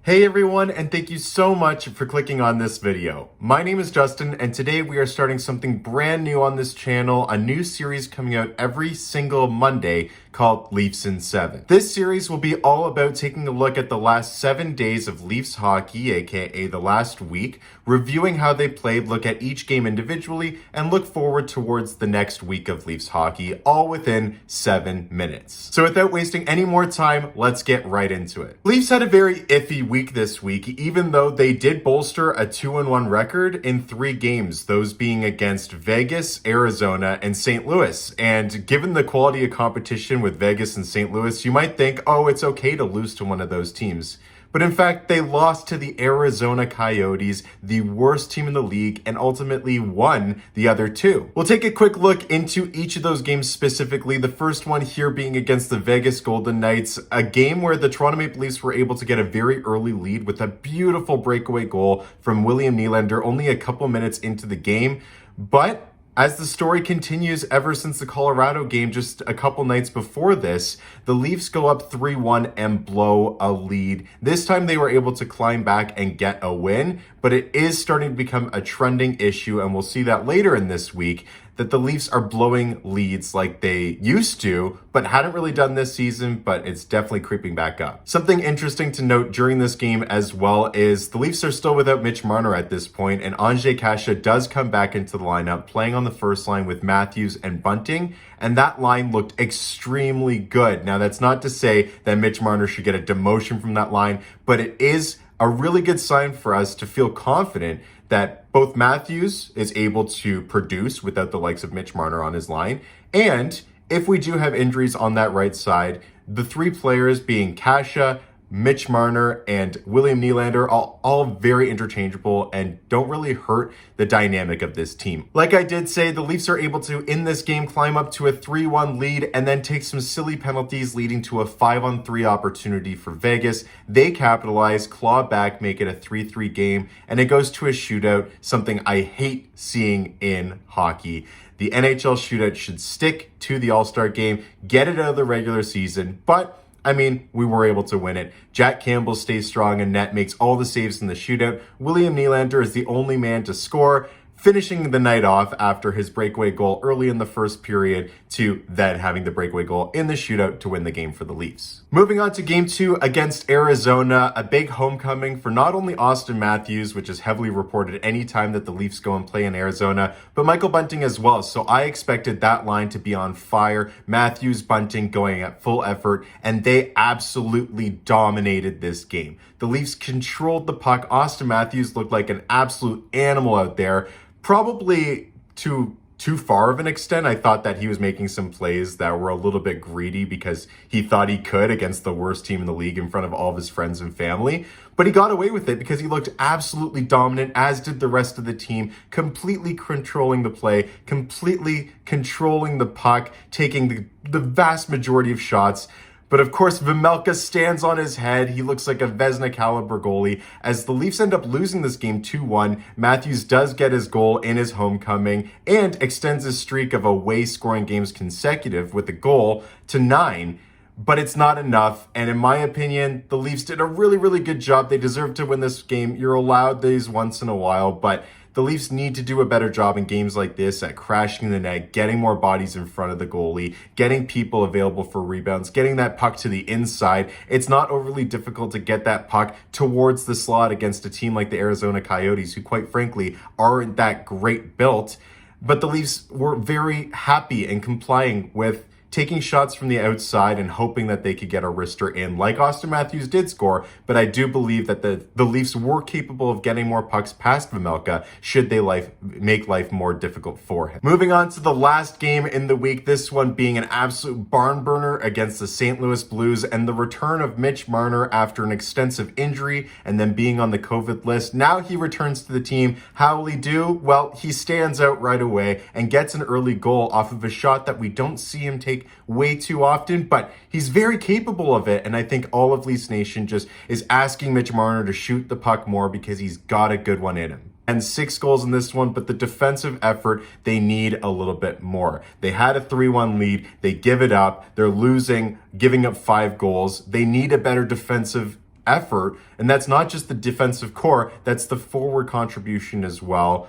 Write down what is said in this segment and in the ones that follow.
Hey everyone, and thank you so much for clicking on this video. My name is Justin, and today we are starting something brand new on this channel, a new series coming out every single Monday called Leafs in 7. This series will be all about taking a look at the last 7 days of Leafs hockey, aka the last week, reviewing how they played, look at each game individually, and look forward towards the next week of Leafs hockey, all within 7 minutes. So without wasting any more time, let's get right into it. Leafs had a very iffy week this week, even though they did bolster a 2-1 record in 3 games, those being against Vegas, Arizona, and St. Louis. And given the quality of competition with Vegas and St. Louis, you might think, oh, it's okay to lose to one of those teams. But in fact, they lost to the Arizona Coyotes, the worst team in the league, and ultimately won the other 2. We'll take a quick look into each of those games specifically. The first one here being against the Vegas Golden Knights, a game where the Toronto Maple Leafs were able to get a very early lead with a beautiful breakaway goal from William Nylander only a couple minutes into the game. But as the story continues ever since the Colorado game just a couple nights before this, the Leafs go up 3-1 and blow a lead. This time they were able to climb back and get a win, but it is starting to become a trending issue, and we'll see that later in this week, that the Leafs are blowing leads like they used to, but hadn't really done this season, but it's definitely creeping back up. Something interesting to note during this game as well is the Leafs are still without Mitch Marner at this point, and Ondrej Kase does come back into the lineup, playing on the first line with Matthews and Bunting, and that line looked extremely good. Now, that's not to say that Mitch Marner should get a demotion from that line, but it is a really good sign for us to feel confident that both Matthews is able to produce without the likes of Mitch Marner on his line. And if we do have injuries on that right side, the 3 players being Kase, Mitch Marner, and William Nylander are all very interchangeable and don't really hurt the dynamic of this team. Like I did say, the Leafs are able to, in this game, climb up to a 3-1 lead and then take some silly penalties, leading to a 5-on-3 opportunity for Vegas. They capitalize, claw back, make it a 3-3 game, and it goes to a shootout, something I hate seeing in hockey. The NHL shootout should stick to the All-Star game, get it out of the regular season, but I mean, we were able to win it. Jack Campbell stays strong in net, makes all the saves in the shootout. William Nylander is the only man to score, finishing the night off after his breakaway goal early in the first period to then having the breakaway goal in the shootout to win the game for the Leafs. Moving on to game 2 against Arizona, a big homecoming for not only Auston Matthews, which is heavily reported anytime that the Leafs go and play in Arizona, but Michael Bunting as well. So I expected that line to be on fire. Matthews, Bunting going at full effort, and they absolutely dominated this game. The Leafs controlled the puck. Auston Matthews looked like an absolute animal out there. Probably too far of an extent. I thought that he was making some plays that were a little bit greedy because he thought he could against the worst team in the league in front of all of his friends and family. But he got away with it because he looked absolutely dominant, as did the rest of the team, completely controlling the play, completely controlling the puck, taking the vast majority of shots. But of course, Vejmelka stands on his head. He looks like a Vezina caliber goalie. As the Leafs end up losing this game 2-1, Matthews does get his goal in his homecoming and extends his streak of away scoring games consecutive with a goal to 9. But it's not enough. And in my opinion, the Leafs did a really, really good job. They deserve to win this game. You're allowed these once in a while, but the Leafs need to do a better job in games like this at crashing the net, getting more bodies in front of the goalie, getting people available for rebounds, getting that puck to the inside. It's not overly difficult to get that puck towards the slot against a team like the Arizona Coyotes, who quite frankly aren't that great built. But the Leafs were very happy and complying with taking shots from the outside and hoping that they could get a wrister in, like Auston Matthews did score. But I do believe that the Leafs were capable of getting more pucks past Vejmelka should they make life more difficult for him. Moving on to the last game in the week, this one being an absolute barn burner against the St. Louis Blues, and the return of Mitch Marner after an extensive injury and then being on the COVID list. Now he returns to the team. How will he do? Well, he stands out right away and gets an early goal off of a shot that we don't see him take way too often, but he's very capable of it. And I think all of Leafs Nation just is asking Mitch Marner to shoot the puck more because he's got a good one in him. And 6 goals in this one, but the defensive effort, they need a little bit more. They had a 3-1 lead. They give it up. They're losing, giving up 5 goals. They need a better defensive effort. And that's not just the defensive core, that's the forward contribution as well.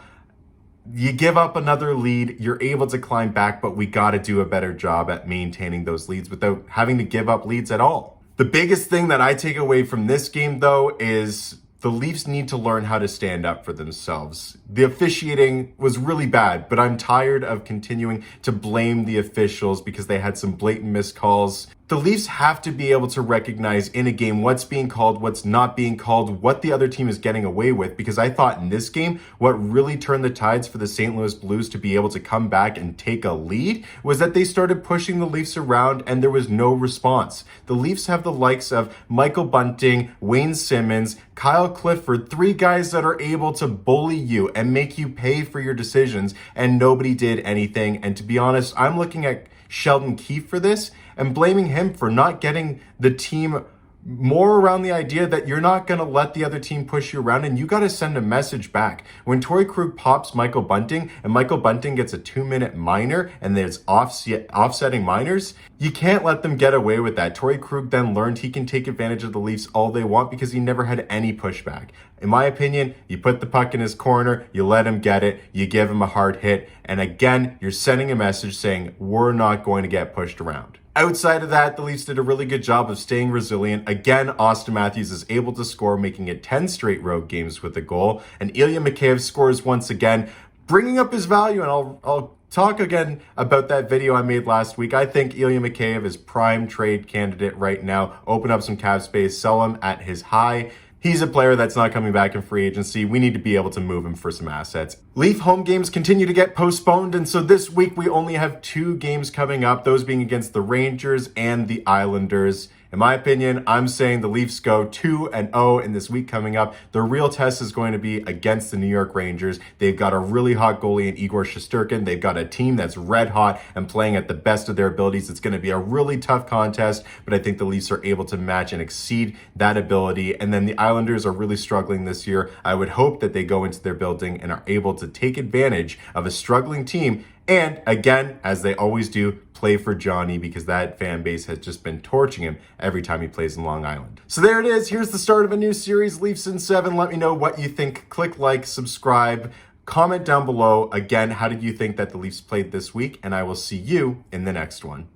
You give up another lead, you're able to climb back, but we got to do a better job at maintaining those leads without having to give up leads at all. The biggest thing that I take away from this game, though, is the Leafs need to learn how to stand up for themselves. The officiating was really bad, but I'm tired of continuing to blame the officials because they had some blatant missed calls. The Leafs have to be able to recognize in a game what's being called, what's not being called, what the other team is getting away with, because I thought in this game, what really turned the tides for the St. Louis Blues to be able to come back and take a lead was that they started pushing the Leafs around and there was no response. The Leafs have the likes of Michael Bunting, Wayne Simmons, Kyle Clifford, 3 guys that are able to bully you and make you pay for your decisions, and nobody did anything. And to be honest, I'm looking at Sheldon Keefe for this and blaming him for not getting the team more around the idea that you're not going to let the other team push you around, and you got to send a message back. When Torrey Krug pops Michael Bunting and Michael Bunting gets a 2-minute minor and there's offsetting minors, you can't let them get away with that. Torrey Krug then learned he can take advantage of the Leafs all they want because he never had any pushback. In my opinion, you put the puck in his corner, you let him get it, you give him a hard hit, and again, you're sending a message saying we're not going to get pushed around. Outside of that, the Leafs did a really good job of staying resilient. Again, Auston Matthews is able to score, making it 10 straight road games with a goal. And Ilya Mikheyev scores once again, bringing up his value. And I'll talk again about that video I made last week. I think Ilya Mikheyev is prime trade candidate right now. Open up some cap space, sell him at his high. He's a player that's not coming back in free agency. We need to be able to move him for some assets. Leaf home games continue to get postponed, and so this week we only have 2 games coming up, those being against the Rangers and the Islanders. In my opinion, I'm saying the Leafs go 2-0 in this week coming up. The real test is going to be against the New York Rangers. They've got a really hot goalie in Igor Shesterkin. They've got a team that's red hot and playing at the best of their abilities. It's going to be a really tough contest, but I think the Leafs are able to match and exceed that ability. And then the Islanders are really struggling this year. I would hope that they go into their building and are able to take advantage of a struggling team. And again, as they always do, play for Johnny, because that fan base has just been torching him every time he plays in Long Island. So there it is. Here's the start of a new series, Leafs in 7. Let me know what you think. Click like, subscribe, comment down below. Again, how did you think that the Leafs played this week? And I will see you in the next one.